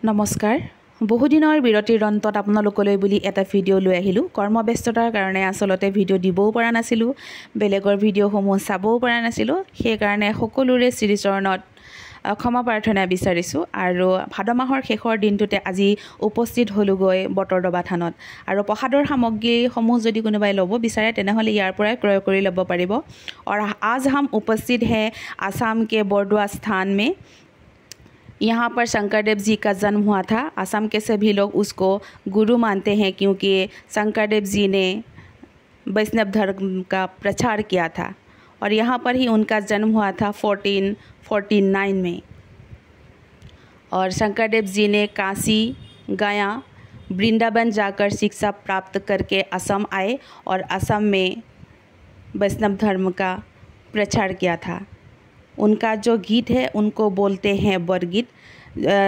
নমস্কাৰ বহুদিনৰ বিৰতিৰ অন্তত আপোনালোকলৈ বুলি এটা ভিডিঅ' লৈ আহিলোঁ কৰ্মব্যস্ততাৰ কাৰণে আসলতে ভিডিঅ' দিবও পৰা নাছিলোঁ বেলেগৰ ভিডিঅ'সমূহ চাবও পৰা নাছিলোঁ সেইকাৰণে সকলোৰে শ্ৰীচৰণত ক্ষমা প্ৰাৰ্থনা বিচাৰিছোঁ আৰু ভাদ মাহৰ শেষৰ দিনটোতে আজি উপস্থিত হ'লোগৈ বটৰদবা থানত আৰু প্ৰসাদৰ সামগ্ৰীসমূহ যদি কোনোবাই ল'ব বিচাৰে তেনেহ'লে ইয়াৰ পৰাই ক্ৰয় কৰি ল'ব পাৰিব और आज हम उपस्थित हैं आसाम के बरदोआ स्थान में। यहाँ पर शंकरदेव जी का जन्म हुआ था। असम के सभी लोग उसको गुरु मानते हैं क्योंकि शंकरदेव जी ने वैष्णव धर्म का प्रचार किया था और यहाँ पर ही उनका जन्म हुआ था 1449 में। और शंकरदेव जी ने काशी गया वृंदावन जाकर शिक्षा प्राप्त करके असम आए और असम में वैष्णव धर्म का प्रचार किया था। उनका जो गीत है उनको बोलते हैं बरगीत।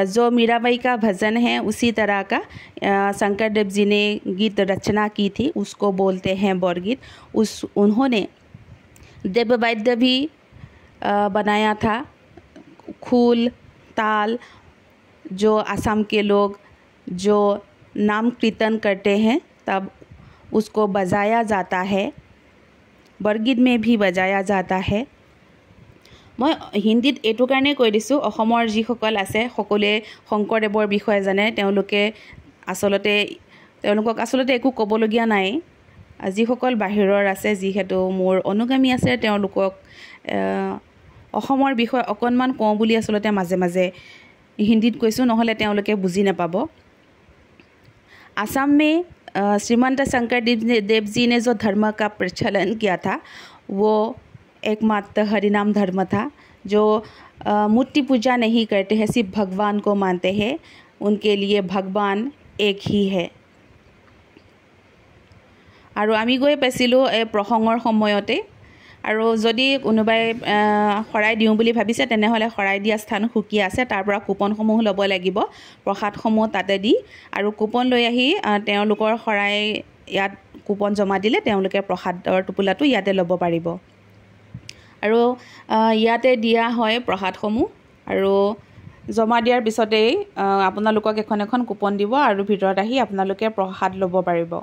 जो मीराबाई का भजन है उसी तरह का शंकरदेव जी ने गीत रचना की थी उसको बोलते हैं बरगीत। उन्होंने देववाद्य भी बनाया था। खूल ताल जो असम के लोग जो नाम कीर्तन करते हैं तब उसको बजाया जाता है, बरगीत में भी बजाया जाता है। मैं हिंदीत एटु कारणे কৈ দিছোঁ অসমৰ যিসকল আছে সকলোৱে শংকৰদেৱৰ বিষয়ে জানে তেওঁলোকক আচলতে একো ক'বলগীয়া নাই যিসকল বাহিৰৰ আছে যিহেতু মোৰ অনুগামী আছে তেওঁলোকক অসমৰ বিষয়ে অকণমান কওঁ বুলি আচলতে মাজে মাজে হিন্দীত কৈছোঁ নহ'লে তেওঁলোকে বুজি নাপাব। असम में श्रीमंत शंकरदेव जी ने जो धर्म का प्रचलन किया था वो एकमात्र हरिनाम धर्म था जो मूर्ति पूजा नहीं करते हैं, सिर्फ भगवान को मानते हैं। उनके लिए भगवान एक ही है। আৰু আমি গৈ পাইছিলোঁ এই প্ৰসংগৰ সময়তে আৰু যদি কোনোবাই শৰাই দিওঁ বুলি ভাবিছে তেনেহ'লে শৰাই দিয়া স্থান সুকীয়া আছে তাৰ পৰা কুপনসমূহ ল'ব লাগিব প্ৰসাদসমূহ তাতে দি আৰু কুপন লৈ আহি তেওঁলোকৰ শৰাই ইয়াত কুপন জমা দিলে তেওঁলোকে প্ৰসাদৰ টোপোলাটো ইয়াতে ল'ব পাৰিব আৰু ইয়াতে দিয়া হয় প্ৰসাদসমূহ আৰু জমা দিয়াৰ পিছতেই আপোনালোকক এখন এখন কুপন দিব আৰু ভিতৰত আহি আপোনালোকে প্ৰসাদ ল'ব পাৰিব।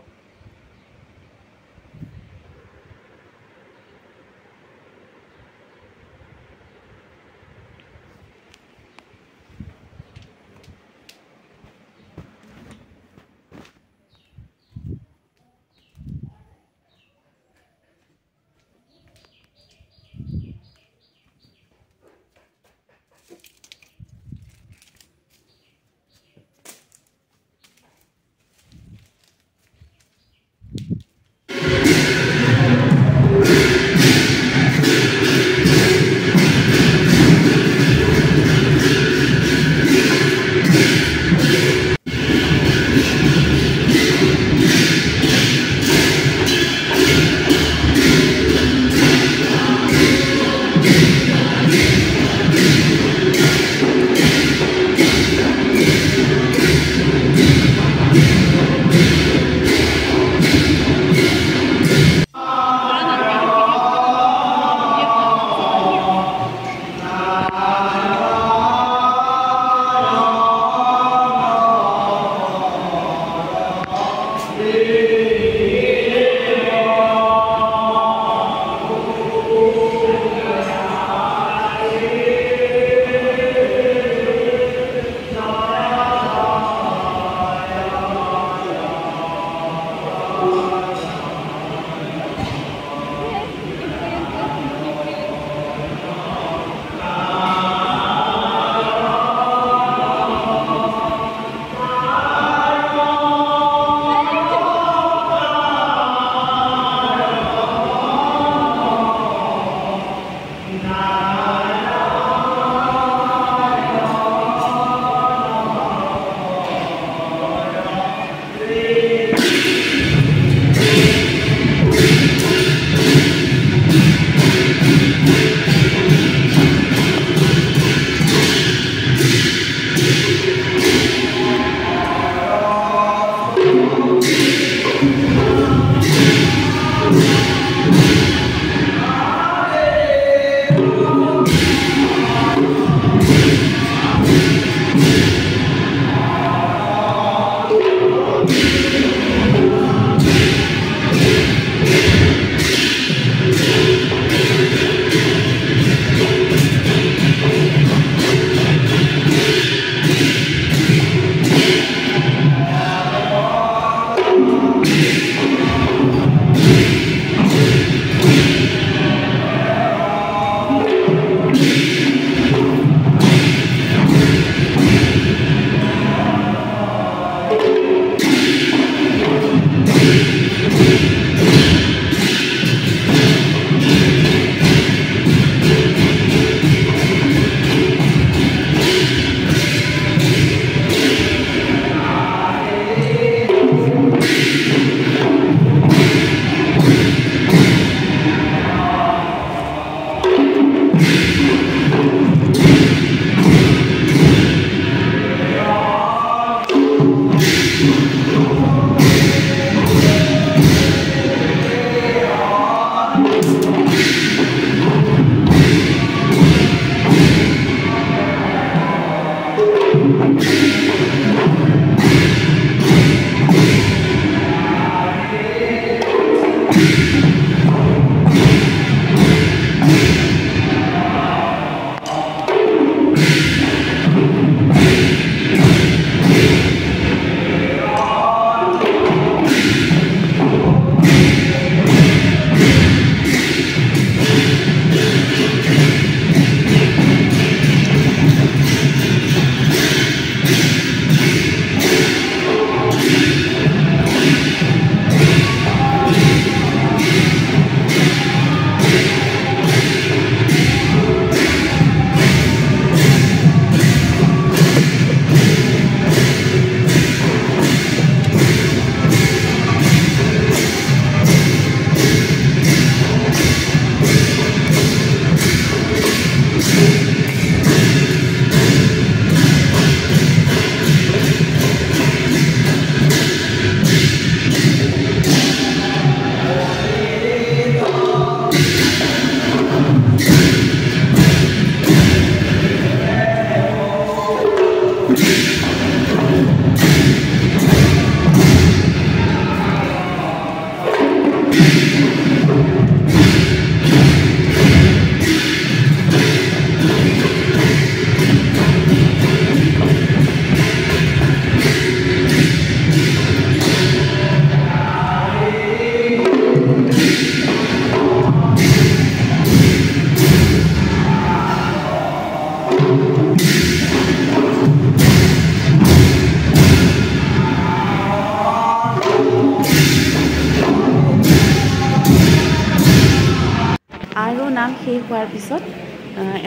আৰু নাম শেষ হোৱাৰ পিছত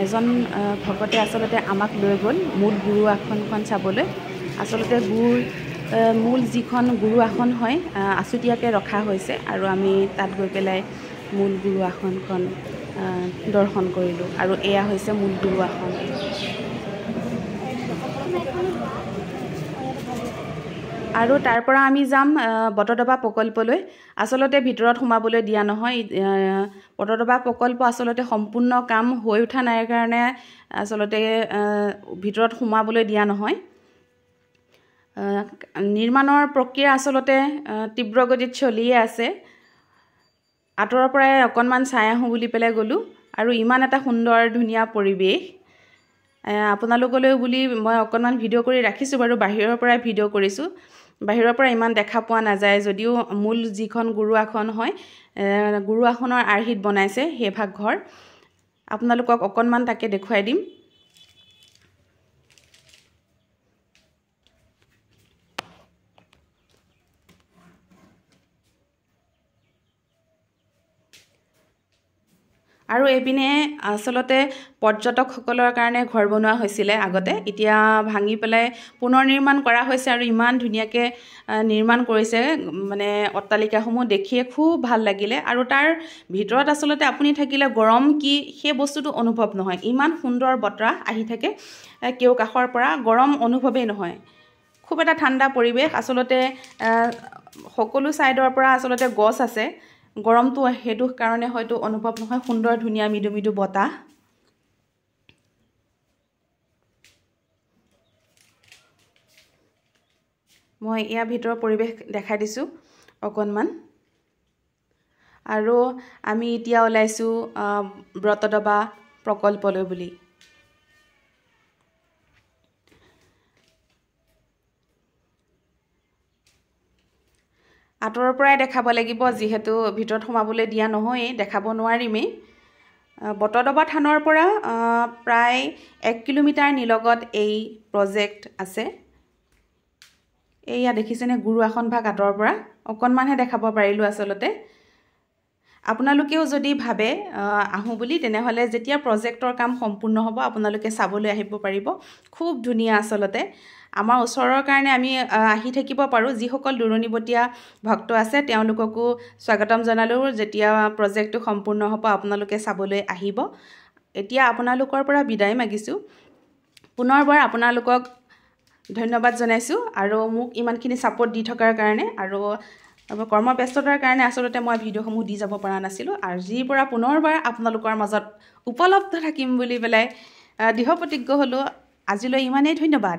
এজন ভকতে আচলতে আমাক লৈ গ'ল মূল গুৰু আসনখন চাবলৈ। আচলতে মূল যিখন গুৰু আসন হয় আছুতীয়াকৈ ৰখা হৈছে আৰু আমি তাত গৈ পেলাই মূল গুৰু আসনখন দৰ্শন কৰিলোঁ আৰু এয়া হৈছে মূল গুৰু আসন। আৰু তাৰ পৰা আমি যাম বটদ্ৰৱা প্ৰকল্পলৈ। আচলতে ভিতৰত সোমাবলৈ দিয়া নহয়। বটদ্ৰৱা প্ৰকল্প আচলতে সম্পূৰ্ণ কাম হৈ উঠা নাই কাৰণে আচলতে ভিতৰত সোমাবলৈ দিয়া নহয়। নিৰ্মাণৰ প্ৰক্ৰিয়া আচলতে তীব্ৰ গতিত চলিয়ে আছে। আঁতৰৰ পৰাই অকণমান চাই আহোঁ বুলি পেলাই গ'লোঁ আৰু ইমান এটা সুন্দৰ ধুনীয়া পৰিৱেশ। আপোনালোকলৈ বুলি মই অকণমান ভিডিঅ' কৰি ৰাখিছোঁ বাৰু, বাহিৰৰ পৰাই ভিডিঅ' কৰিছোঁ। বাহিৰৰ পৰা ইমান দেখা পোৱা নাযায় যদিও মূল যিখন গুৰু আসন হয় গুৰু আসনৰ আৰ্হিত বনাইছে সেইভাগ ঘৰ। আপোনালোকক অকণমান তাকে দেখুৱাই দিম। আৰু এইপিনে আচলতে পৰ্যটকসকলৰ কাৰণে ঘৰ বনোৱা হৈছিলে আগতে, এতিয়া ভাঙি পেলাই পুনৰ নিৰ্মাণ কৰা হৈছে আৰু ইমান ধুনীয়াকৈ নিৰ্মাণ কৰিছে। মানে অট্টালিকাসমূহ দেখিয়ে খুব ভাল লাগিলে আৰু তাৰ ভিতৰত আচলতে আপুনি থাকিলে গৰম কি সেই বস্তুটো অনুভৱ নহয়। ইমান সুন্দৰ বতাহ আহি থাকে কেওকাষৰ পৰা, গৰম অনুভৱেই নহয়। খুব এটা ঠাণ্ডা পৰিৱেশ। আচলতে সকলো ছাইডৰ পৰা আচলতে গছ আছে, গৰমটো সেইটো কাৰণে হয়তো অনুভৱ নহয়। সুন্দৰ ধুনীয়া মৃদু মৃদু বতাহ। মই ইয়াৰ ভিতৰৰ পৰিৱেশ দেখাই দিছোঁ অকণমান। আৰু আমি এতিয়া ওলাইছোঁ বটদ্ৰৱা প্ৰকল্পলৈ বুলি। আঁতৰৰ পৰাই দেখাব লাগিব যিহেতু ভিতৰত সোমাবলৈ দিয়া নহয়েই, দেখাব নোৱাৰিমেই। বটদ্ৰৱা থানৰ পৰা প্ৰায় 1 কিলোমিটাৰ নিলগত এই প্ৰজেক্ট আছে। এইয়া দেখিছেনে গুৰু আসন ভাগ আঁতৰৰ পৰা অকণমানহে দেখাব পাৰিলোঁ আচলতে। আপোনালোকেও যদি ভাবে আহোঁ বুলি তেনেহ'লে যেতিয়া প্ৰজেক্টৰ কাম সম্পূৰ্ণ হ'ব আপোনালোকে চাবলৈ আহিব পাৰিব। খুব ধুনীয়া আচলতে। আমাৰ ওচৰৰ কাৰণে আমি আহি থাকিব পাৰোঁ। যিসকল দূৰণিবতীয়া ভক্ত আছে তেওঁলোককো স্বাগতম জনালোঁ। যেতিয়া প্ৰজেক্টটো সম্পূৰ্ণ হ'ব আপোনালোকে চাবলৈ আহিব। এতিয়া আপোনালোকৰ পৰা বিদায় মাগিছোঁ। পুনৰবাৰ আপোনালোকক ধন্যবাদ জনাইছোঁ আৰু মোক ইমানখিনি ছাপোৰ্ট দি থকাৰ কাৰণে। আৰু কৰ্মব্যস্ততাৰ কাৰণে আচলতে মই ভিডিঅ'সমূহ দি যাব পৰা নাছিলোঁ। আজিৰ পৰা পুনৰবাৰ আপোনালোকৰ মাজত উপলব্ধ থাকিম বুলি পেলাই দৃঢ় প্ৰতিজ্ঞ হ'লোঁ। আজিলৈ ইমানেই, ধন্যবাদ।